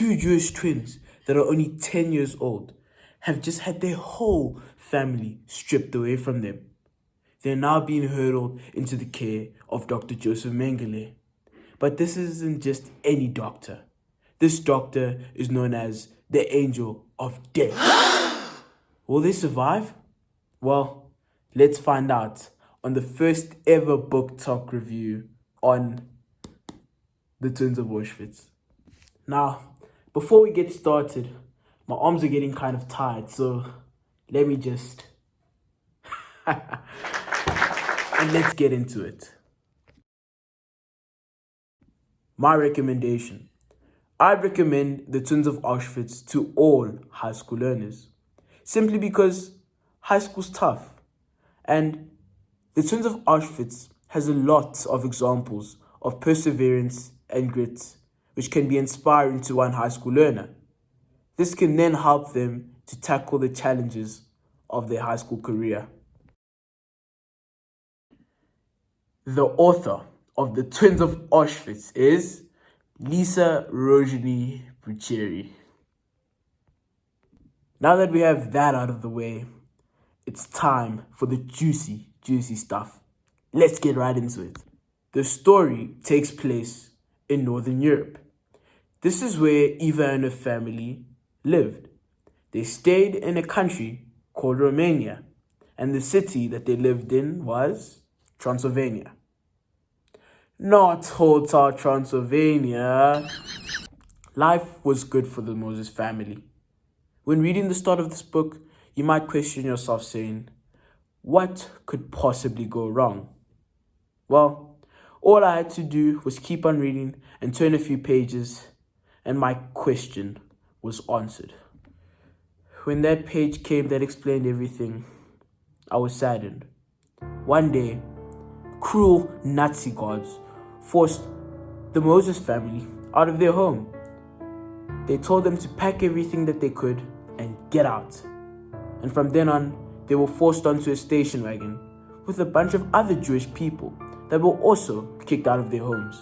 two Jewish twins that are only 10 years old have just had their whole family stripped away from them. They're now being hurled into the care of Dr. Joseph Mengele. But this isn't just any doctor. This doctor is known as the Angel of Death. Will they survive? Well, let's find out on the first ever book talk review on the Twins of Auschwitz. Now, before we get started, my arms are getting kind of tired, so let me just... and let's get into it. My recommendation. I'd recommend The Twins of Auschwitz to all high school learners, simply because high school's tough. And The Twins of Auschwitz has a lot of examples of perseverance and grit, which can be inspiring to one high school learner. This can then help them to tackle the challenges of their high school career. The author of The Twins of Auschwitz is Lisa Rojani Bucheri. Now that we have that out of the way, it's time for the juicy stuff. Let's get right into it. The story takes place in Northern Europe. This is where Eva and her family lived. They stayed in a country called Romania, and the city that they lived in was Transylvania. Not Hotel Transylvania. Life was good for the Moses family. When reading the start of this book, you might question yourself saying, what could possibly go wrong? Well, all I had to do was keep on reading and turn a few pages, and my question was answered. When that page came that explained everything, I was saddened. One day, cruel Nazi guards forced the Moses family out of their home. They told them to pack everything that they could and get out. And from then on, they were forced onto a station wagon with a bunch of other Jewish people that were also kicked out of their homes.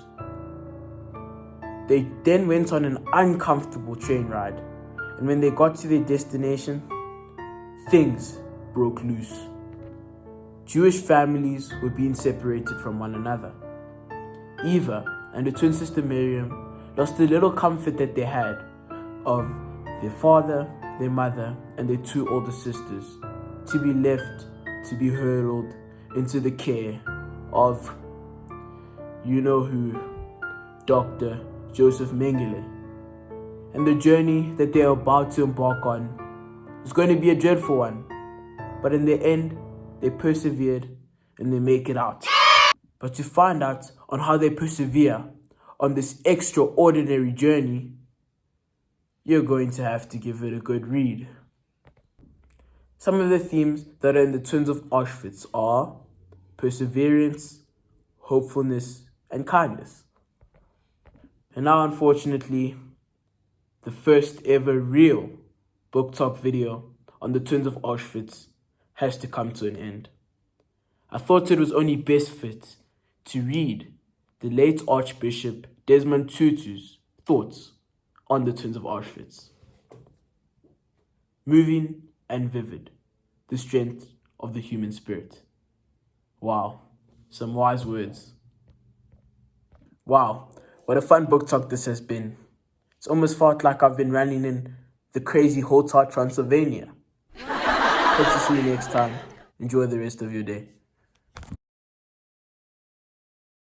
They then went on an uncomfortable train ride, and when they got to their destination, things broke loose. Jewish families were being separated from one another. Eva and her twin sister Miriam lost the little comfort that they had of their father, their mother, and their two older sisters to be left to be hurled into the care of you-know-who, Dr. Joseph Mengele. And the journey that they are about to embark on is going to be a dreadful one. But in the end, they persevered and they make it out. But to find out on how they persevere on this extraordinary journey, you're going to have to give it a good read. Some of the themes that are in The Twins of Auschwitz are perseverance, hopefulness, and kindness. And now, unfortunately, the first ever real book talk video on The Twins of Auschwitz has to come to an end. I thought it was only best fit to read the late Archbishop Desmond Tutu's thoughts on The Twins of Auschwitz. Moving and vivid, the strength of the human spirit. Wow, some wise words. Wow, what a fun book talk this has been. It's almost felt like I've been running in the crazy Hotel Transylvania. Hope to see you next time. Enjoy the rest of your day.